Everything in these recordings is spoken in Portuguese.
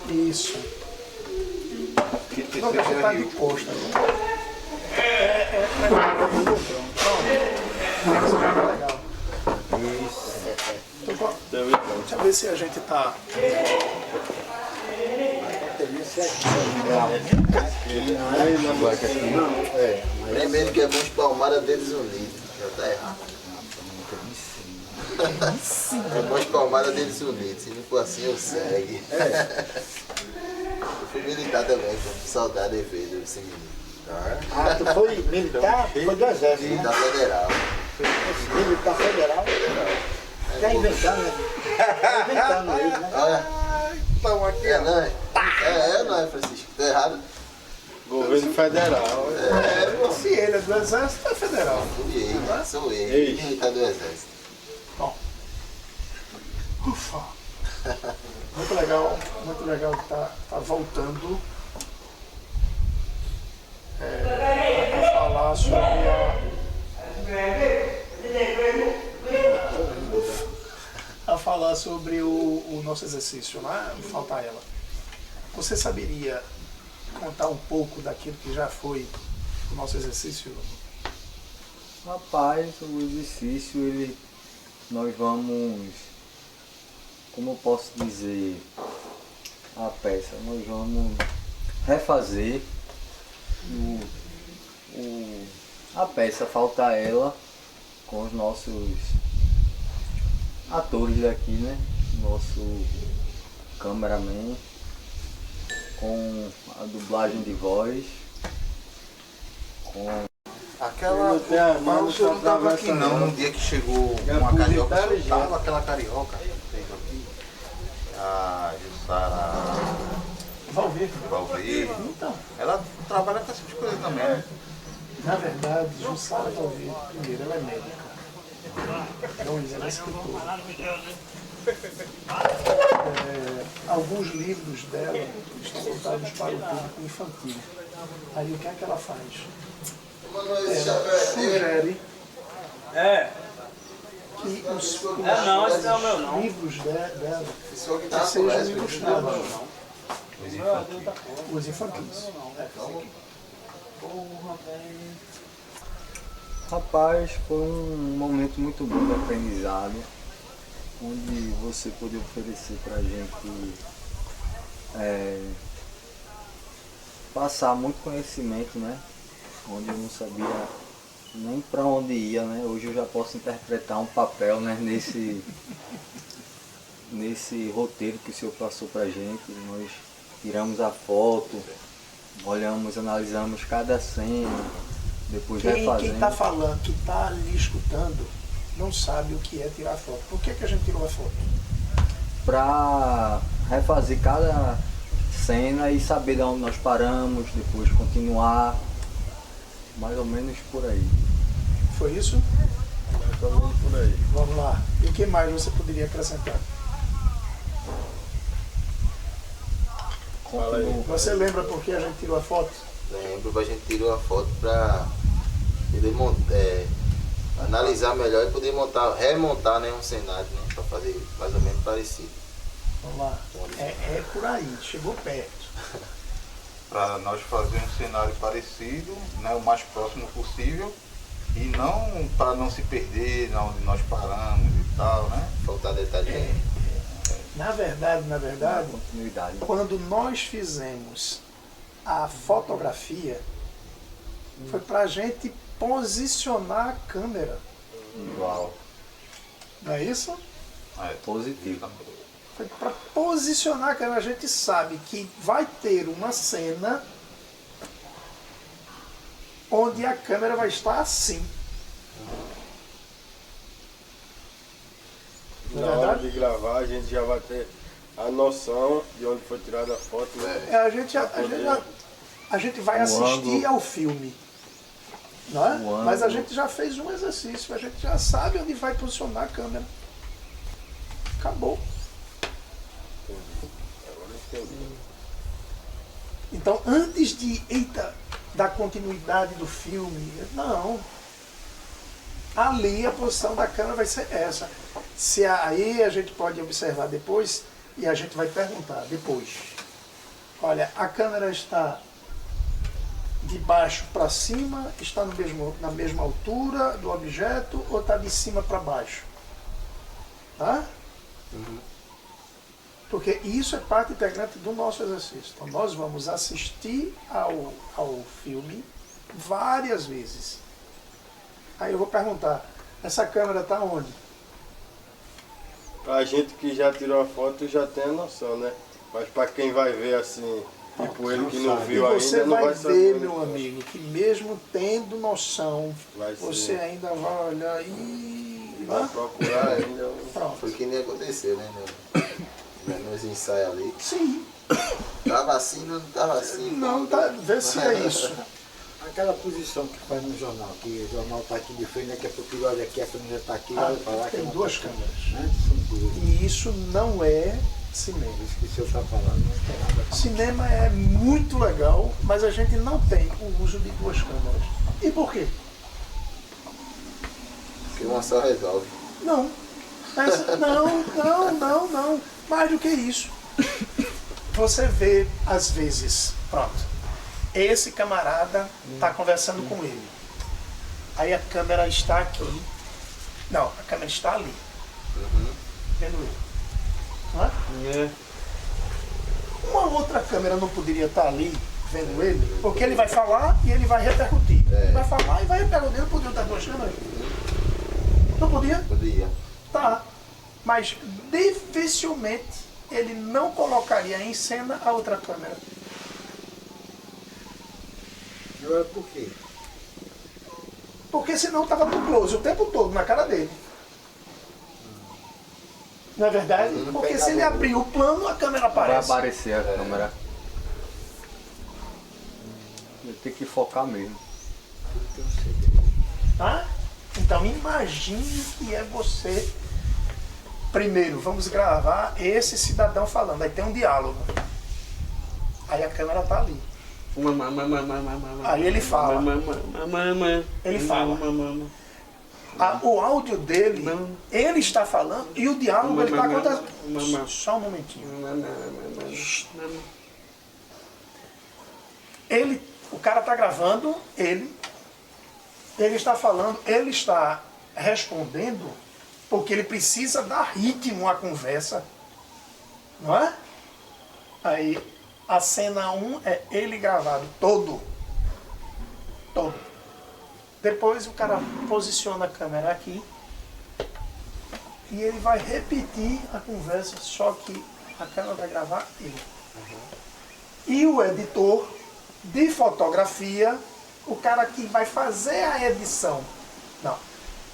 Isso. Não, que a gente tá de costa. Legal. Deixa eu ver se a gente tá. Lembrando que é bom espalmar a dedos unidos. Já tá errado. É bom espalmar a dedos unidos. Se não for assim, eu segue. Eu fui militar também, com saudade de ver do sem militar. Ah, tu foi militar? Foi do exército, né? Militar federal. Militar federal? Tá inventando, né? Tá inventando mesmo, né? Olha. É, não é? Não é, Francisco? Tá errado? Governo federal. Se ele é do Exército, é federal. Sou eu, militar do exército. Bom. Ufa. Muito legal que tá voltando a falar sobre o nosso exercício, né? Falta ela. Você saberia contar um pouco daquilo que já foi o nosso exercício? Rapaz, o exercício, nós vamos, como eu posso dizer, a peça, nós vamos refazer a peça, falta ela com os nossos atores daqui, né? Nosso cameraman, com a dublagem de voz, com... Aquela. Mas o senhor não estava aqui não, no dia que chegou uma carioca. O senhor estava aquela carioca que fez aqui. A Jussara Valverde. Então, Ela trabalha com essa tipo de coisa também, né? na verdade, Jussara Valverde, primeiro, ela é médica. Então, ela é escritora. Alguns livros dela estão voltados para o público infantil. Aí o que é que ela faz? Ela sugere que os livros dela sejam ilustrados. Os infantis. Rapaz, foi um momento muito bom de aprendizado, onde você podia oferecer pra gente passar muito conhecimento, né? Onde eu não sabia nem para onde ia, né? Hoje eu já posso interpretar um papel, né? Nesse roteiro que o senhor passou pra gente. Nós tiramos a foto, olhamos, analisamos cada cena, depois refazendo. Quem está falando, que está ali escutando, não sabe o que é tirar foto. Por que a gente tirou a foto? Para refazer cada cena e saber de onde nós paramos, depois continuar, mais ou menos por aí. Foi isso? Mais ou menos por aí. Vamos lá. E o que mais você poderia acrescentar? Fala aí. Você lembra por que a gente tirou a foto? Lembro que a gente tirou a foto para poder analisar melhor e poder remontar, né, um cenário, né, para fazer mais ou menos parecido. Vamos lá. É por aí, chegou perto. Para nós fazer um cenário parecido, né, o mais próximo possível, e não para não se perder onde nós paramos e tal, né? Faltar detalhe. Na verdade, Continuidade. quando nós fizemos a fotografia, foi para a gente posicionar a câmera. Igual. Não é isso? Positivo. Foi para posicionar a câmera. A gente sabe que vai ter uma cena onde a câmera vai estar assim. Na hora de gravar, a gente já vai ter a noção de onde foi tirada a foto, né? A gente vai assistir ao filme, não é? Mas a gente já fez um exercício, a gente já sabe onde vai posicionar a câmera. Acabou. Então, antes da continuidade do filme, não. Ali a posição da câmera vai ser essa. Aí a gente pode observar depois e a gente vai perguntar depois. Olha, a câmera está de baixo para cima, está na mesma altura do objeto ou está de cima para baixo? Tá? Porque isso é parte integrante do nosso exercício. Então nós vamos assistir ao filme várias vezes. Aí eu vou perguntar, essa câmera está onde? Pra gente que já tirou a foto já tem a noção, né? Mas pra quem vai ver assim, tipo ele que não E viu você ainda, não vai vai saber. ver, onde meu tá. amigo, que mesmo tendo noção, Vai você ser. ainda vai olhar e... Vai procurar ainda. Pronto. Foi que nem aconteceu, né? Nos ensaios ali. Sim. Tava assim, não tava assim. Não, tá, vê se é isso. Aquela posição que faz no jornal, que o jornal está aqui de frente, daqui a pouco ele olha aqui, a câmera está aqui, olha para lá. Tem que duas não tá aqui, câmeras. né? São duas. E isso não é cinema. Isso que o senhor está falando, não tem nada a ver. Cinema é muito legal, mas a gente não tem o uso de duas câmeras. E por quê? Porque uma só resolve. Não. Não. Mais do que isso. Você vê, às vezes, pronto, esse camarada está conversando com ele. Aí a câmera está aqui. Não, a câmera está ali. Vendo ele. Não é? Uma outra câmera não poderia estar ali, vendo ele, porque ele vai falar e ele vai repercutir. Ele vai falar e vai repercutir. Não podia estar duas câmeras? Não podia? Podia. Tá. Mas dificilmente ele não colocaria em cena a outra câmera. Agora por quê? Porque senão estava no close o tempo todo na cara dele. Não é verdade? Porque se ele abrir o plano, a câmera Vai aparece. aparecer a câmera. Eu tenho que focar mesmo. Tá? Então imagine que é você. Primeiro, vamos gravar esse cidadão falando. Aí tem um diálogo. Aí a câmera tá ali. Aí ele fala. Ele fala. O áudio dele, ele está falando e o diálogo ele está acontecendo. Só um momentinho. O cara está gravando, ele está falando, ele está respondendo, porque ele precisa dar ritmo à conversa. Não é? Aí a cena 1 é ele gravado todo. Todo. Depois o cara posiciona a câmera aqui e ele vai repetir a conversa, só que a câmera vai gravar ele. E o editor de fotografia, o cara que vai fazer a edição. Não,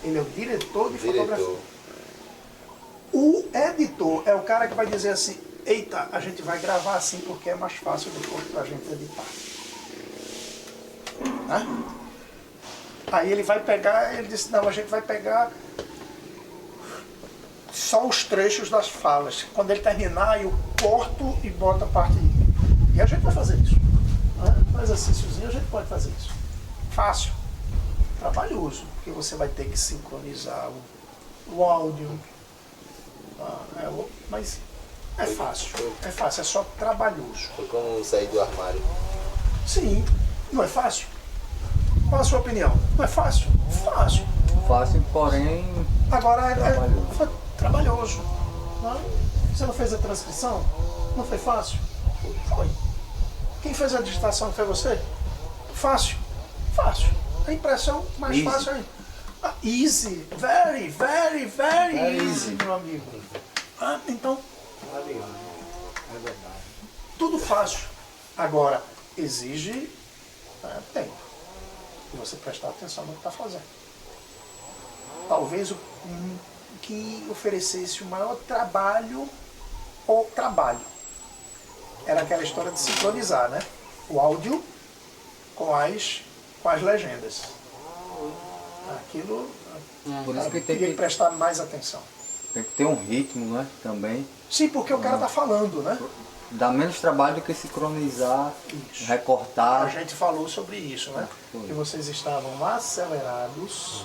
ele é o diretor de fotografia. O editor é o cara que vai dizer assim, eita, a gente vai gravar assim porque é mais fácil depois pra gente editar. Né? Aí ele vai pegar, ele disse, não, a gente vai pegar só os trechos das falas. Quando ele terminar, eu corto e boto a parte. E a gente vai fazer isso. Né? Um exercíciozinho a gente pode fazer isso. Fácil. Trabalhoso, porque você vai ter que sincronizar o áudio. Mas é fácil. É fácil, é só trabalhoso. Foi como sair do armário. Sim, não é fácil. Qual a sua opinião? Não é fácil? Fácil. Fácil, porém Agora trabalhoso. foi trabalhoso. Não? Você não fez a transcrição? Não foi fácil? Foi. Quem fez a digitação foi você? Fácil. Fácil. A impressão mais Easy. fácil ainda. Easy. Very, very, very easy, meu amigo. Então, É verdade. tudo fácil. Agora, exige tempo. E você prestar atenção no que está fazendo. Talvez o que oferecesse o maior trabalho ou trabalho era aquela história de sincronizar, né? O áudio com as legendas. Aquilo por isso que tem teria que que, prestar mais atenção. tem que ter um ritmo, né? Também. Sim, porque o cara está falando, né? Dá menos trabalho do que sincronizar, Isso. A recortar. gente falou sobre isso, né? Foi. Que vocês estavam acelerados.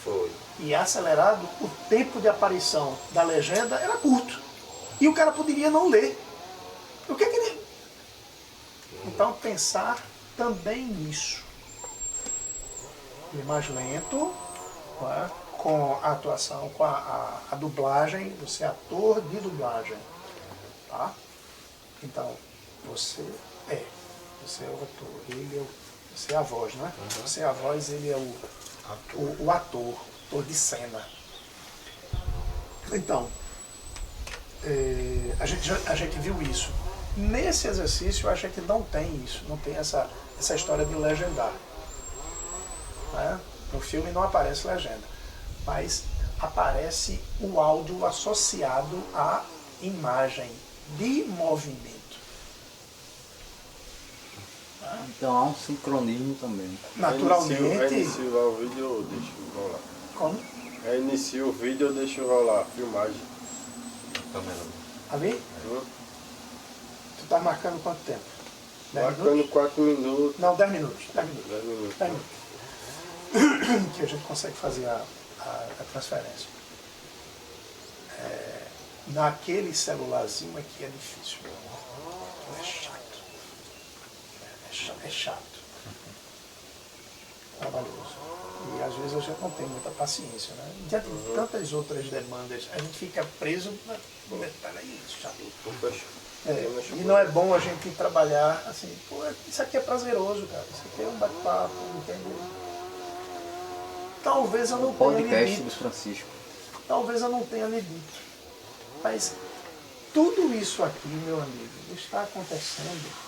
Foi. E acelerado, o tempo de aparição da legenda era curto. E o cara poderia não ler. O que é que ele... Então, pensar também nisso. E mais lento, não é? Com a atuação, com a dublagem, você é ator de dublagem. Tá? Então, você é o ator, você é a voz, né? Você é a voz, ele é o ator de cena. Então, a gente viu isso. Nesse exercício, a gente não tem isso, não tem essa história de legendar. Né? No filme não aparece legenda, mas aparece o áudio associado à imagem de movimento. Então há um sincronismo também. Naturalmente. Reinicio lá o vídeo ou deixo rolar? Como? Reinicio o vídeo ou deixo rolar? Filmagem. Ali? Tu tá marcando quanto tempo? 10 Marcando minutos? 4 minutos. Não, 10 minutos. 10 minutos. 10 minutos. 10 minutos. Que a gente consegue fazer a transferência. Naquele celularzinho aqui é difícil. É chato. É chato. Trabalhoso. E às vezes a gente não tem muita paciência, né? Diante de tantas outras demandas, a gente fica preso na detalhe chato. E não é bom a gente trabalhar assim, pô, isso aqui é prazeroso, cara. Isso aqui é um bate-papo, entendeu? Talvez eu não tenha Podcast do limite. Francisco. Talvez eu não tenha limite. Mas tudo isso aqui, meu amigo, está acontecendo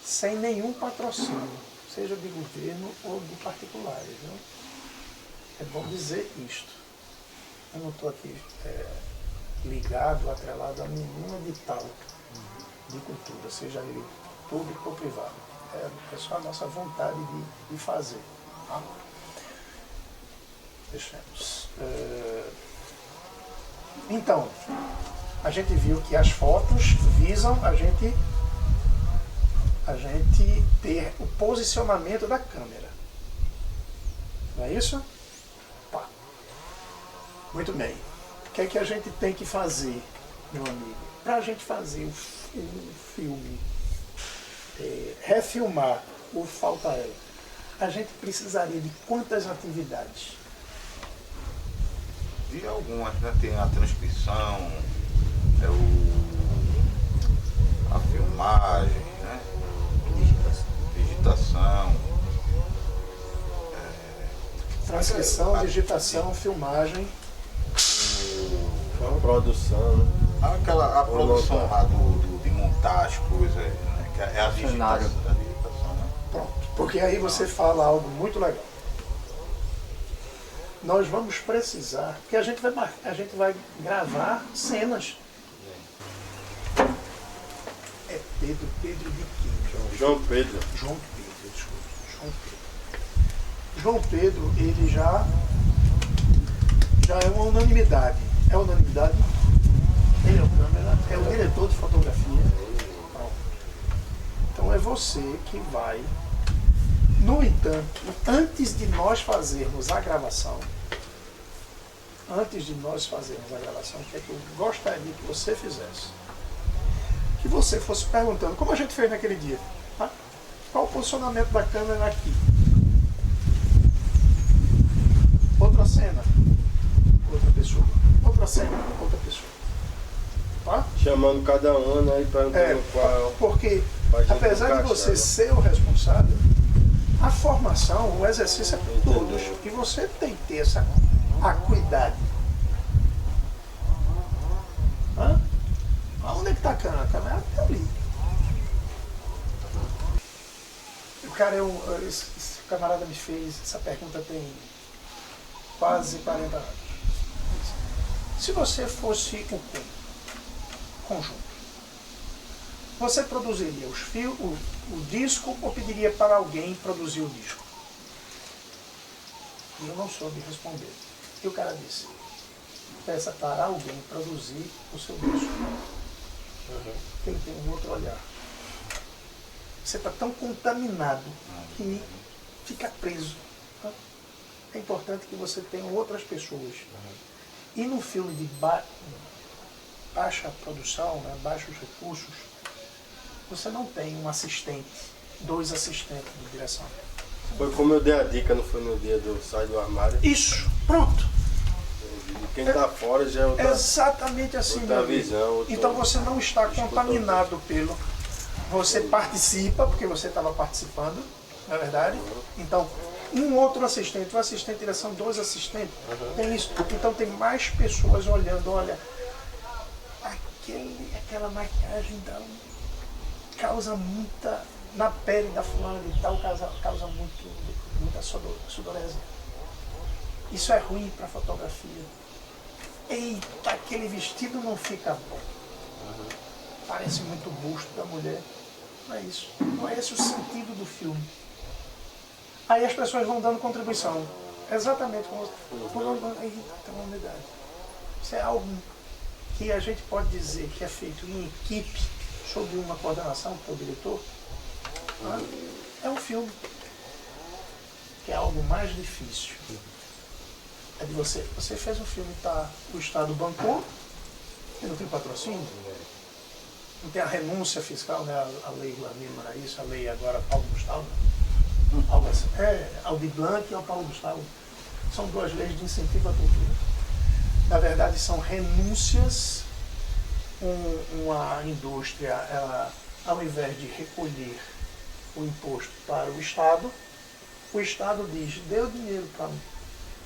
sem nenhum patrocínio, seja de governo ou de particulares. Viu? É bom dizer isto. Eu não estou aqui ligado, atrelado a nenhum edital de cultura, seja ele público ou privado. É só a nossa vontade de fazer. Tá? Deixemos. Então, a gente viu que as fotos visam a gente ter o posicionamento da câmera. Não é isso? Pá. Muito bem. O que é que a gente tem que fazer, meu amigo? Para a gente fazer o filme, refilmar o Falta Ela, a gente precisaria de quantas atividades? De algumas, né? Tem a transcrição, a filmagem, né? Digitação. Transcrição, digitação, filmagem. Produção, né? A produção lá de montar as coisas, né? Que é a Cenário. digitação, né? Pronto. Porque aí você fala algo muito legal. Nós vamos precisar, porque a gente vai gravar cenas. É Pedro de quem? João Pedro. João Pedro, desculpa. João Pedro, ele já é uma unanimidade. É unanimidade? Ele é o câmera, é o diretor de fotografia. Pronto. Então é você que vai. No entanto, antes de nós fazermos a gravação, o que é que eu gostaria que você fizesse? Que você fosse perguntando, como a gente fez naquele dia, tá? Qual o posicionamento da câmera aqui? Outra cena, outra pessoa. Outra cena, outra pessoa. Tá? Chamando cada um, né? E perguntando qual. Porque, pra gente apesar de encaixar, você né? ser o responsável, a formação, o exercício é para todos. E você tem que ter essa acuidade. Hã? Onde é que está a câmera? A câmera está ali. O cara, esse camarada me fez essa pergunta tem quase 40 anos. Se você fosse o conjunto, você produziria o disco ou pediria para alguém produzir o disco? E eu não soube responder. E o cara disse, peça para alguém produzir o seu disco. Ele tem um outro olhar. Você está tão contaminado que fica preso. É importante que você tenha outras pessoas. E no filme de baixa produção, né, baixos recursos, você não tem um assistente, 2 assistentes de direção. Foi como eu dei a dica, não foi no dia do Sai do Armário? Isso, pronto. E quem tá fora já é outra, Exatamente assim, outra meu amigo. visão. outro- Então você não está contaminado pelo... Você participa, porque você estava participando, não é verdade? Então, um outro assistente, um assistente de direção, 2 assistentes, tem isso. Então tem mais pessoas olhando, olha, aquela maquiagem causa muita, na pele da fulana e tal, causa muita sudorese. Isso é ruim para fotografia. Eita, aquele vestido não fica bom. Parece muito o busto da mulher. Não é isso. Não é esse o sentido do filme. Aí as pessoas vão dando contribuição. Exatamente como tem uma unidade. Isso é algo que a gente pode dizer que é feito em equipe, sob uma coordenação, que é o diretor. É um filme que é algo mais difícil. É de você fez um filme, tá, o Estado bancou, e não tem patrocínio, não tem a renúncia fiscal, né? A lei Lamir não era isso, a lei agora Paulo Gustavo. Algo assim. Aldir Blanc e o Paulo Gustavo. São 2 leis de incentivo à cultura. Na verdade, são renúncias. Uma indústria, ela, ao invés de recolher o imposto para o Estado diz, dê o dinheiro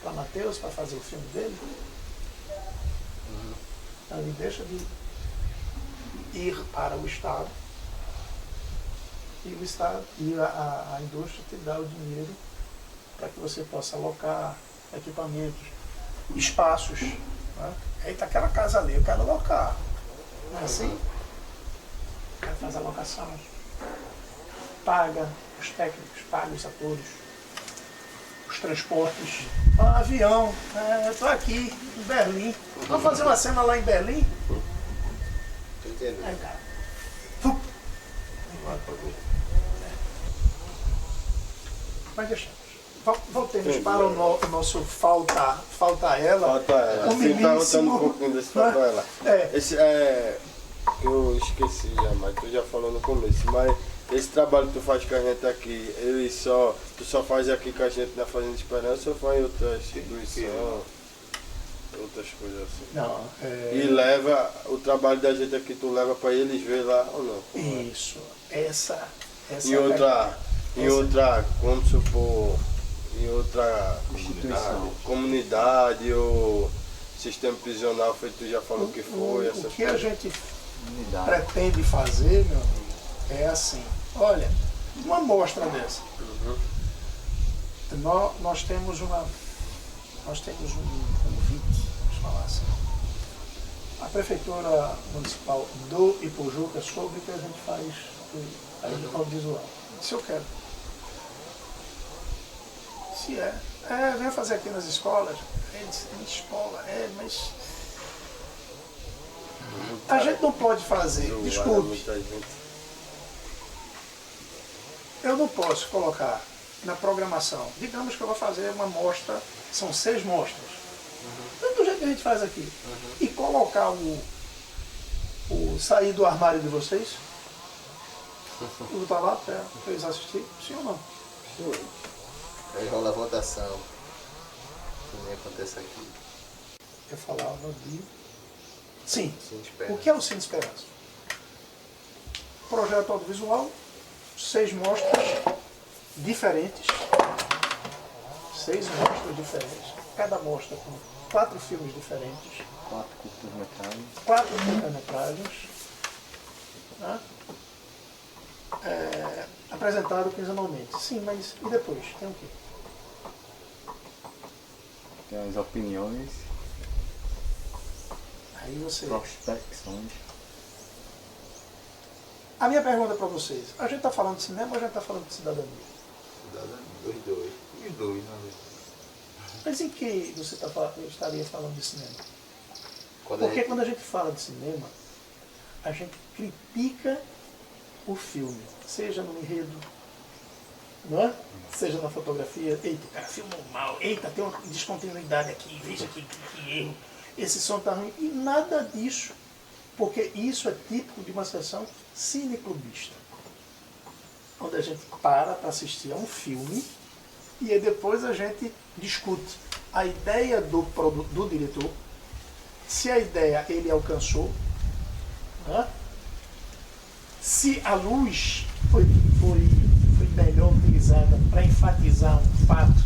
para Matheus para fazer o filme dele. Ele deixa de ir para o Estado e o Estado e a indústria te dá o dinheiro para que você possa alocar equipamentos, espaços. Né? Eita, aquela casa ali, eu quero alocar. Não é assim? O cara faz a locação, paga os técnicos, paga os atores, os transportes. Avião, eu estou aqui em Berlim. Vamos fazer uma cena lá em Berlim? Entendeu? Aí o cara. Mas deixamos. Voltemos para o nosso falta ela. Falta ela. Assim, perguntando um pouquinho desse falta ela. Esse eu esqueci já, mas tu já falou no começo, mas esse trabalho que tu faz com a gente aqui, tu só faz aqui com a gente na Fazenda Esperança ou faz em outra instituição, outras coisas assim? Não, E leva, o trabalho da gente aqui, tu leva para eles ver lá ou não? Isso, essa em outra, vamos supor, em outra comunidade ou sistema prisional, feito tu já falou que foi. O que a gente pretende fazer, meu amigo, é assim, olha, uma amostra dessa. Nós temos um convite, vamos falar assim. A Prefeitura Municipal do Ipojuca soube que a gente faz o audiovisual. Se eu quero. Se vem fazer aqui nas escolas. Em escola, mas a gente não pode fazer, desculpe. Eu não posso colocar na programação, digamos que eu vou fazer uma mostra, são 6 mostras, do jeito que a gente faz aqui, e colocar o sair do armário de vocês, tudo tá lá para eles assistirem, sim ou não? Sim. Aí rola a votação, que nem acontece aqui. Eu falava de... Sim, Cine Esperança. O que é o Cine Esperança? Projeto audiovisual, 6 mostras diferentes. 6 mostras diferentes. Cada mostra com 4 filmes diferentes. 4 curtas-metragens. 4 curtas-metragens. Né? Apresentado quinzenalmente. Sim, mas e depois? Tem o quê? Tem as opiniões, Aí você... prospecções. A minha pergunta para vocês, a gente está falando de cinema ou a gente está falando de cidadania? Os dois, na verdade. Mas em que você estaria falando de cinema? Quando Porque quando a gente fala de cinema, a gente critica o filme, seja no enredo, não é? Seja na fotografia. Eita, o cara filmou mal, eita, tem uma descontinuidade aqui, veja que erro, esse som está ruim. E nada disso Porque isso é típico de uma sessão cineclubista, onde a gente para assistir a um filme e aí depois a gente discute a ideia do diretor, se a ideia ele alcançou, né? Se a luz foi melhor utilizada para enfatizar um fato,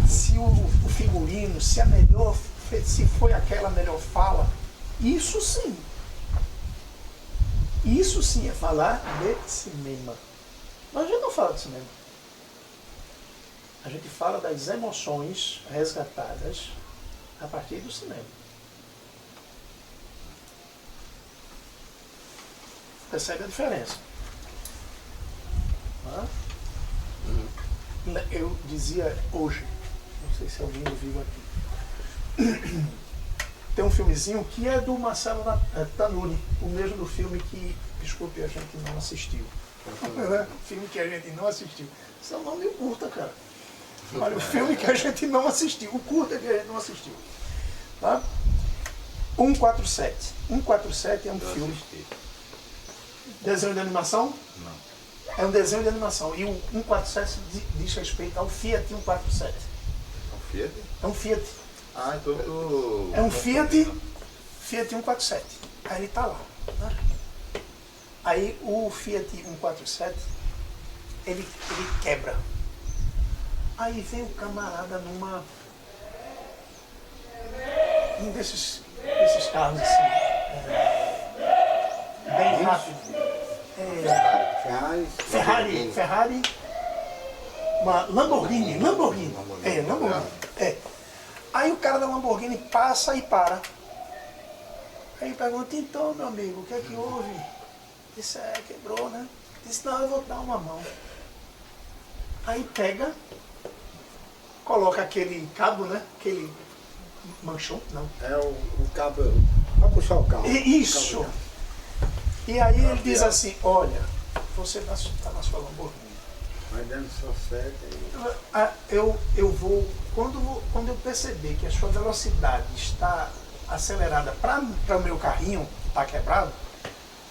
se o figurino, se foi aquela melhor fala, isso sim é falar de cinema. Mas a gente não fala de cinema. A gente fala das emoções resgatadas a partir do cinema. Percebe a diferença? Eu dizia hoje, não sei se alguém viu aqui, tem um filmezinho que é do Marcelo Tanuri, o mesmo do filme que, desculpe, a gente não assistiu. Filme que a gente não assistiu. Isso é um nome curta, cara. Olha, o filme que a gente não assistiu, o curta que a gente não assistiu. Tá? 147. 147 é um filme. Desenho de animação? Não. É um desenho de animação. E o 147 diz respeito ao Fiat 147. É um Fiat? É um Fiat. Ah, então eu tô... É um Fiat 147. Aí ele tá lá. Né? Aí o Fiat 147, ele quebra. Aí vem o camarada um desses carros assim, bem rápido. Ferrari, uma Lamborghini. Aí o cara da Lamborghini passa e para. Aí pergunta, então, meu amigo, o que é que houve? Disse, quebrou, né? Disse, não, eu vou dar uma mão. Aí pega, coloca aquele cabo, né? Aquele manchão, não. É o cabo para puxar o carro. Isso! O cabo. E aí ele diz assim, olha, você está na sua Lamborghini. Vai dando só certo. Eu vou, quando eu perceber que a sua velocidade está acelerada para o meu carrinho, que está quebrado,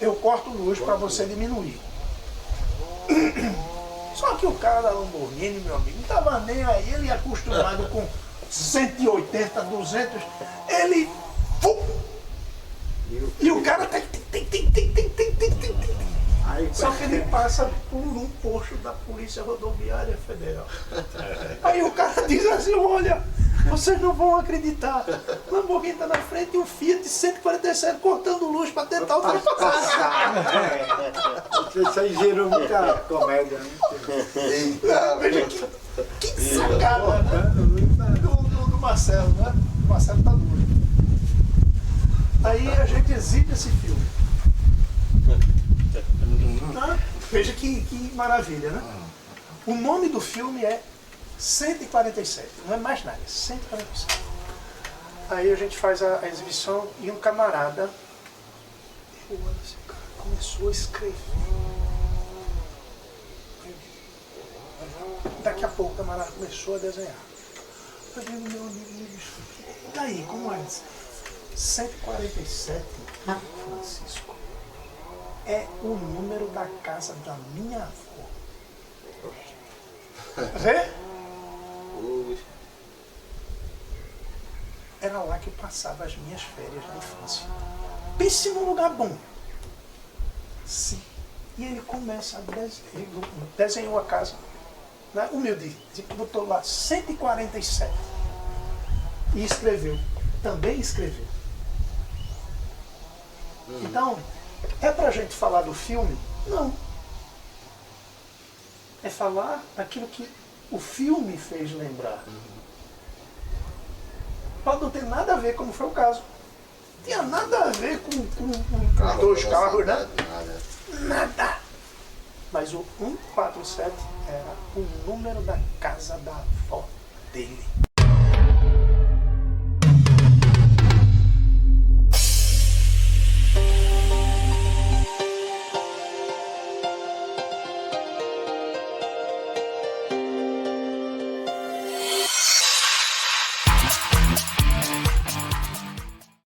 eu corto luz para você diminuir. Só que o cara da Lamborghini, meu amigo, não estava nem aí, ele acostumado com 180, 200, ele... E o cara tem. Só que ele passa por um posto da Polícia Rodoviária Federal. Aí o cara diz assim, olha, vocês não vão acreditar. O Lamborghini está na frente e o Fiat 147 cortando luz para tentar ultrapassar. Isso aí gerou muita comédia, né? Veja que sacada, né? Do Marcelo, né? O Marcelo tá doido. Aí a gente exibe esse filme. Veja que maravilha, né? O nome do filme é 147, não é mais nada, é 147. Aí a gente faz a exibição e um camarada, esse cara começou a escrever. Daqui a pouco o camarada começou a desenhar. Eu digo, meu amigo, e daí, como é isso? 147, Francisco, é o número da casa da minha avó. Vê? Era lá que eu passava as minhas férias na infância. Pense num lugar bom. Sim. E ele começa a desenhar. Desenhou a casa, né? Humilde, botou lá 147. E escreveu. Também escreveu. Então, é pra gente falar do filme? Não. É falar daquilo que o filme fez lembrar. Pode não ter nada a ver, como foi o caso. Não tinha nada a ver com dois carros, né? Nada. Mas o 147 era o número da casa da avó dele.